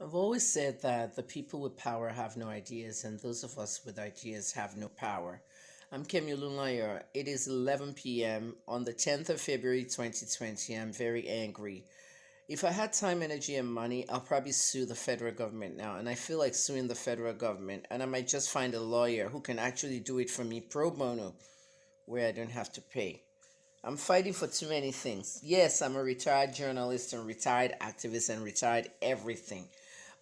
I've always said that the people with power have no ideas, and those of us with ideas have no power. I'm Kim Yulunlayer. It is 11 p.m. on the 10th of February 2020. I'm very angry. If I had time, energy, and money, I'll probably sue the federal government now. And I feel like suing the federal government, and I might just find a lawyer who can actually do it for me pro bono, where I don't have to pay. I'm fighting for too many things. Yes, I'm a retired journalist and retired activist and retired everything.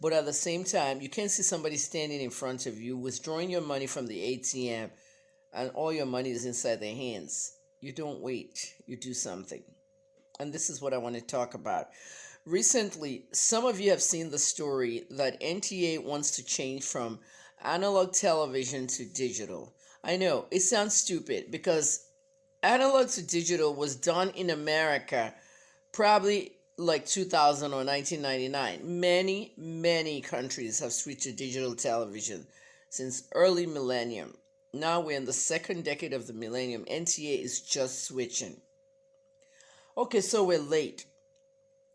But at the same time, you can't see somebody standing in front of you, withdrawing your money from the ATM, and all your money is inside their hands. You don't wait, you do something. And this is what I want to talk about. Recently, some of you have seen the story that NTA wants to change from analog television to digital. I know, it sounds stupid because analog to digital was done in America probably like 2000 or 1999. Many countries have switched to digital television since early millennium. Now we're in the second decade of the millennium. NTA is just switching. Okay, so we're late.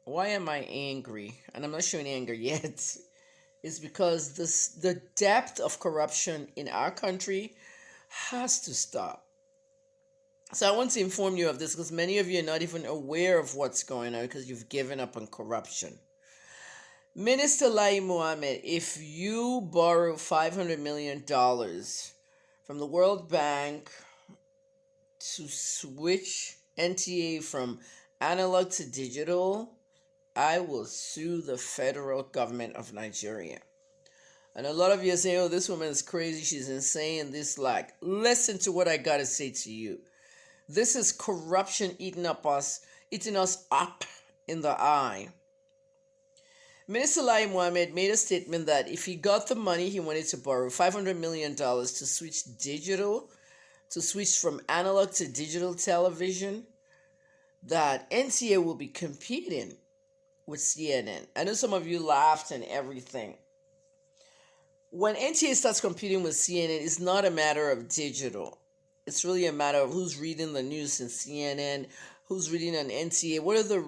Why am I angry? And I'm not showing anger yet. It's because the depth of corruption in our country has to stop. So I want to inform you of this because many of you are not even aware of what's going on because you've given up on corruption. Minister Lai Mohammed, if you borrow $500 million from the World Bank to switch NTA from analog to digital, I will sue the federal government of Nigeria. And a lot of you are saying, oh, this woman is crazy, she's insane, this like. Listen to what I gotta say to you. This is corruption eating us up in the eye. Minister Lai Mohammed made a statement that if he got the money he wanted to borrow, $500 million to switch from analog to digital television, that NTA will be competing with CNN. I know some of you laughed and everything. When NTA starts competing with CNN, it's not a matter of digital. It's really a matter of who's reading the news in CNN, who's reading on NTA. What are the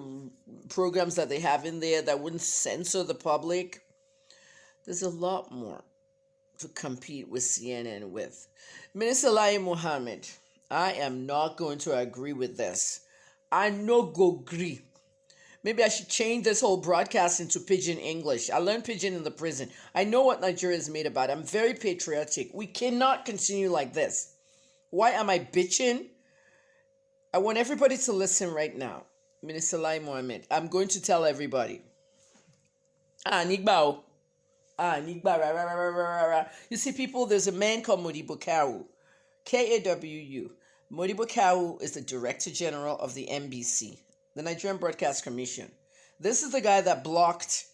programs that they have in there that wouldn't censor the public? There's a lot more to compete with CNN with. Minister Lai Mohammed, I am not going to agree with this. I no go agree. Maybe I should change this whole broadcast into Pidgin English. I learned Pidgin in the prison. I know what Nigeria is made about. I'm very patriotic. We cannot continue like this. Why am I bitching? I want everybody to listen right now. Minister Lai Mohammed, I'm going to tell everybody. Nigba. Nigba. Ra, ra, ra, ra, ra, ra. You see, people, there's a man called Modibo Kawu. Kawu. Modibo Kawu is the Director General of the NBC, the Nigerian Broadcast Commission. This is the guy that blocked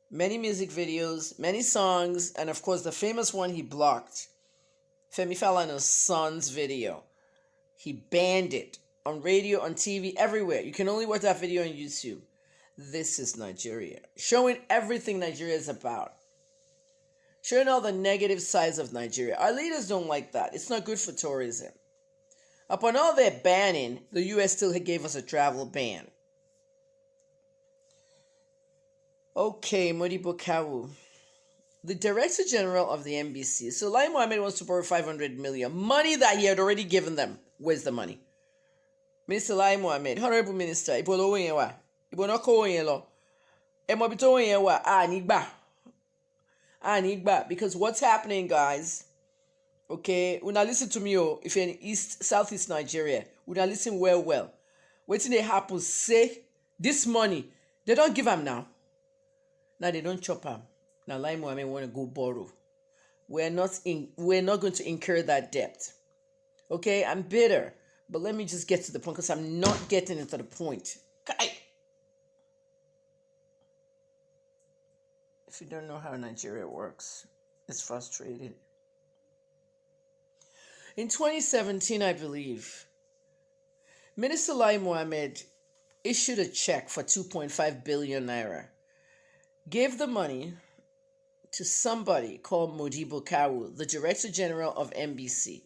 many music videos, many songs, and of course the famous one he blocked, Femi Falana's son's video. He banned it on radio, on TV, everywhere. You can only watch that video on YouTube. This is Nigeria, showing everything Nigeria is about, showing all the negative sides of Nigeria. Our leaders don't like that. It's not good for tourism. Upon all their banning, the US still gave us a travel ban. Okay, Modibo Kawu, the Director General of the NBC. So Lai Mohammed wants to borrow $500 million. Money that he had already given them. Where's the money? Minister Lai Mohammed, Honorable Minister, Ibolo Yenwa, Ibonoko Yelo, Emobito Yenwa, Nigba. Because what's happening, guys? Okay, when I listen to me, if you're in Southeast Nigeria, when I listen well. Waiting they happen, say this money, they don't give them now. Now they don't chop them. Now Lai Mohammed want to go borrow. We're not going to incur that debt. Okay, I'm bitter, but let me just get to the point because I'm not getting into the point. Okay. If you don't know how Nigeria works, it's frustrating. In 2017, I believe, Minister Lai Mohammed issued a check for 2.5 billion naira, gave the money to somebody called Modibo Kawu, the Director General of NBC.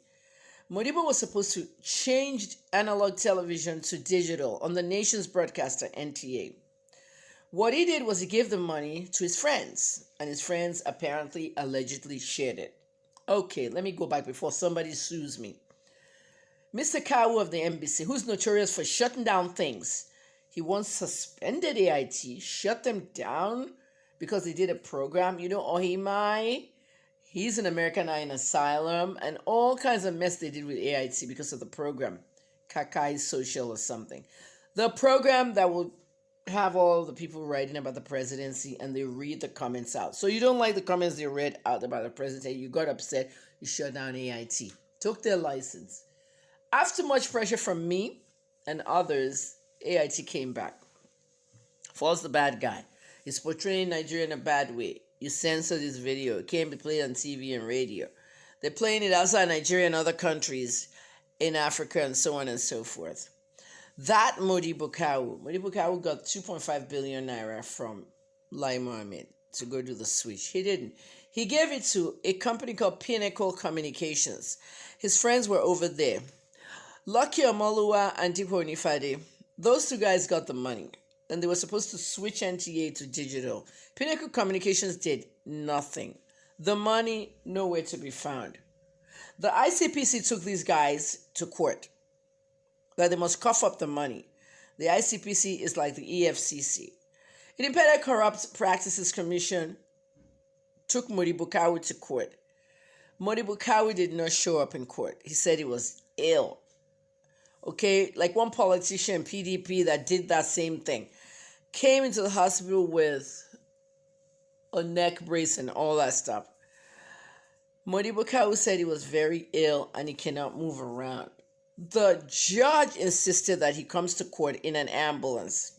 Modibo was supposed to change analog television to digital on the nation's broadcaster, NTA. What he did was he gave the money to his friends, and his friends apparently allegedly shared it. Okay, let me go back before somebody sues me. Mr. Kawu of the NBC, who's notorious for shutting down things, he once suspended AIT, shut them down because they did a program. You know, Ohimai, he's an American Eye in asylum, and all kinds of mess they did with AIT because of the program, Kakai Social or something. The program that will have all the people writing about the presidency and they read the comments out. So you don't like the comments they read out about the presidency, you got upset, you shut down AIT, took their license. After much pressure from me and others, AIT came back. Falls the bad guy. He's portraying Nigeria in a bad way. You censor this video. It can't be played on TV and radio. They're playing it outside Nigeria and other countries in Africa and so on and so forth. That Modibo Kawu got 2.5 billion naira from Lai Mohammed to go do the switch. He didn't. He gave it to a company called Pinnacle Communications. His friends were over there. Lucky Omoluwa and Dipo Onifade, those two guys got the money, and they were supposed to switch NTA to digital. Pinnacle Communications did nothing. The money, nowhere to be found. The ICPC took these guys to court, that they must cough up the money. The ICPC is like the EFCC. Independent Corrupt Practices Commission took Modibo Kawu to court. Modibo Kawu did not show up in court. He said he was ill. Okay, like one politician, PDP, that did that same thing. Came into the hospital with a neck brace and all that stuff. Modibo Kawu said he was very ill and he cannot move around. The judge insisted that he comes to court in an ambulance.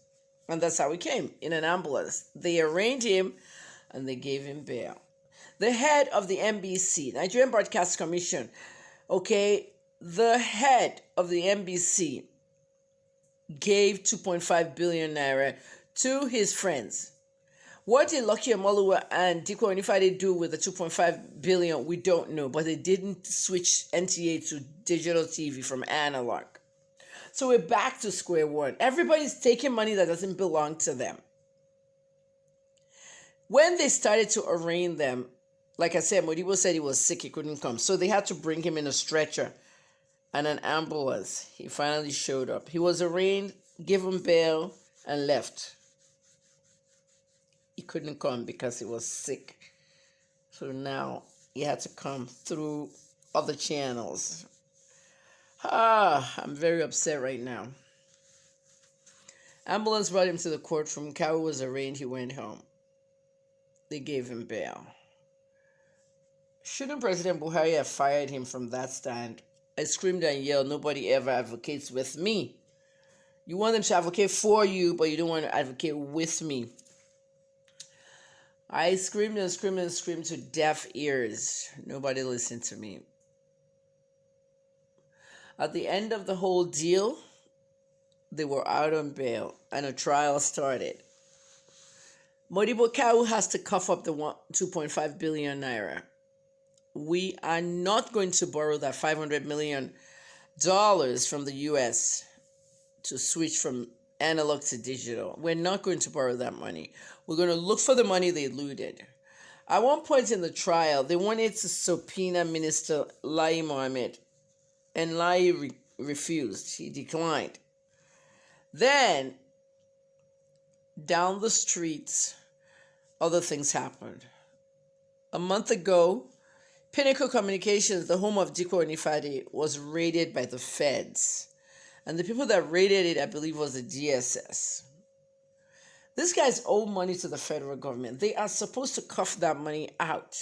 And that's how he came, in an ambulance. They arraigned him and they gave him bail. The head of the NBC, Nigerian Broadcast Commission, okay, the head of the NBC gave 2.5 billion naira to his friends. What did Lucky Omoluwa and Diko Onifade do with the 2.5 billion? We don't know, but they didn't switch NTA to digital TV from analog. So we're back to square one. Everybody's taking money that doesn't belong to them. When they started to arraign them, like I said, Modibo said he was sick, he couldn't come. So they had to bring him in a stretcher and an ambulance. He finally showed up. He was arraigned, given bail, and left. He couldn't come because he was sick. So now he had to come through other channels. I'm very upset right now. Ambulance brought him to the courtroom. Kawu was arraigned. He went home. They gave him bail. Shouldn't President Buhari have fired him from that stand? I screamed and yelled, nobody ever advocates with me. You want them to advocate for you, but you don't want to advocate with me. I screamed and screamed and screamed to deaf ears. Nobody listened to me. At the end of the whole deal, they were out on bail and a trial started. Modibo Kawu has to cough up the 2.5 billion naira. We are not going to borrow that $500 million from the US to switch from analog to digital. We're not going to borrow that money. We're going to look for the money they looted. At one point in the trial, they wanted to subpoena Minister Lai Mohammed, and Lai refused. He declined. Then, down the streets, other things happened. A month ago, Pinnacle Communications, the home of Diko Onifade, was raided by the feds. And the people that raided it, I believe, was the DSS. These guys owe money to the federal government. They are supposed to cough that money out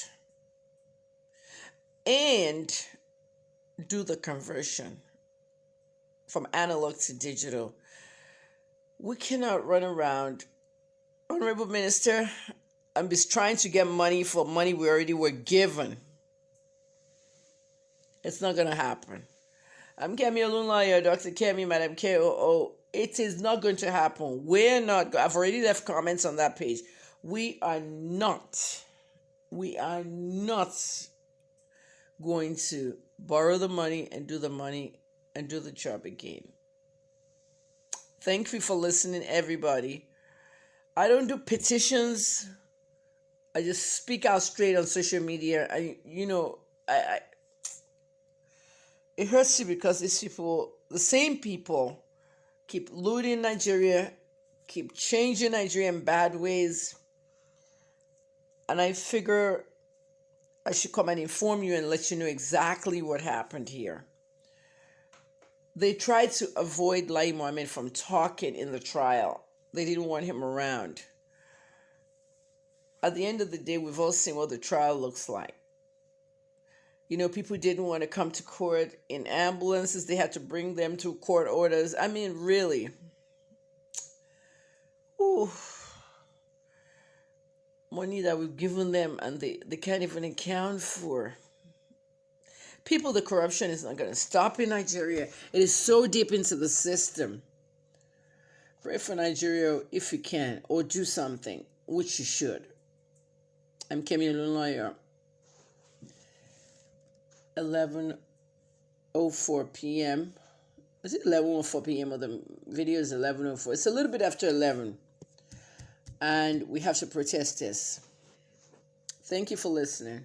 and do the conversion from analog to digital. We cannot run around, Honorable Minister, and be trying to get money for money we already were given. It's not going to happen. I'm Kemi Olunlayo, Dr. Kemi, Madam KOO. It is not going to happen. We're not, I've already left comments on that page. We are not going to borrow the money and do the job again. Thank you for listening, everybody. I don't do petitions. I just speak out straight on social media. I it hurts you because these people, the same people, keep looting Nigeria, keep changing Nigeria in bad ways. And I figure I should come and inform you and let you know exactly what happened here. They tried to avoid Lai Mohammed from talking in the trial. They didn't want him around. At the end of the day, we've all seen what the trial looks like. People didn't want to come to court in ambulances. They had to bring them to court orders. I mean, really. Ooh. Money that we've given them and they can't even account for. People, the corruption is not going to stop in Nigeria. It is so deep into the system. Pray for Nigeria if you can, or do something, which you should. I'm Kemi Lawyer. 11:04 p.m. Is it 11:04 p.m. or the video is 11:04? It's a little bit after 11. And we have to protest this. Thank you for listening.